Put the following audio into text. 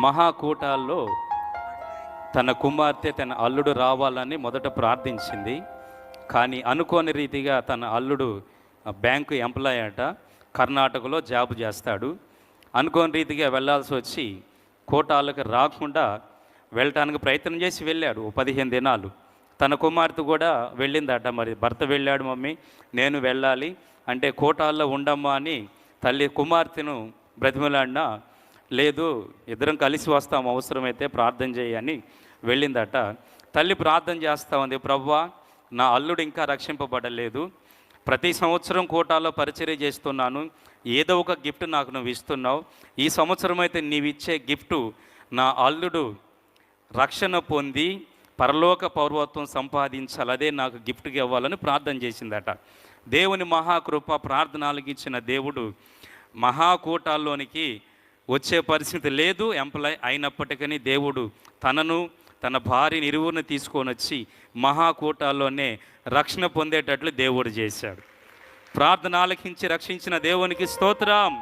మహాకూటాల్లో తన కుమార్తె తన అల్లుడు రావాలని మొదట ప్రార్థించింది. కానీ అనుకోని రీతిగా తన అల్లుడు బ్యాంకు ఎంప్లాయ్ అట, కర్ణాటకలో జాబ్ చేస్తాడు. అనుకోని రీతిగా వెళ్ళాల్సి వచ్చి కోటాలకు రాకుండా వెళ్ళటానికి ప్రయత్నం చేసి వెళ్ళాడు 15 దినాలు. తన కుమార్తె కూడా వెళ్ళిందట. మరి భర్త వెళ్ళాడు మమ్మీ, నేను వెళ్ళాలి అంటే కోటాల్లో ఉండమ్మా అని తల్లి కుమార్తెను బ్రతిమలాడినా, లేదు ఇద్దరం కలిసి వస్తాం, అవసరమైతే ప్రార్థన చేయని వెళ్ళిందట. తల్లి ప్రార్థన చేస్తూ ఉంది, ప్రభువా నా అల్లుడు ఇంకా రక్షింపబడలేదు, ప్రతి సంవత్సరం కోటాలో పరిచర్య చేస్తున్నాను, ఏదో ఒక గిఫ్ట్ నాకు నువ్వు ఇస్తున్నావు, ఈ సంవత్సరం అయితే నీవు ఇచ్చే గిఫ్టు నా అల్లుడు రక్షణ పొంది పరలోక పౌరవత్వం సంపాదించాలి, అదే నాకు గిఫ్ట్గా ఇవ్వాలని ప్రార్థన చేసిందట. దేవుని మహాకృప, ప్రార్థనలకు ఇచ్చిన దేవుడు మహాకూటాల్లోనికి వచ్చే పరిస్థితి లేదు ఎంప్లాయ్ అయినప్పటికీ దేవుడు తనను తన భార్యని ఇరువురిని తీసుకొని వచ్చి మహాకూటాల్లోనే రక్షణ పొందేటట్లు దేవుడు చేశాడు. ప్రార్థన ఆలకించి రక్షించిన దేవునికి స్తోత్రం.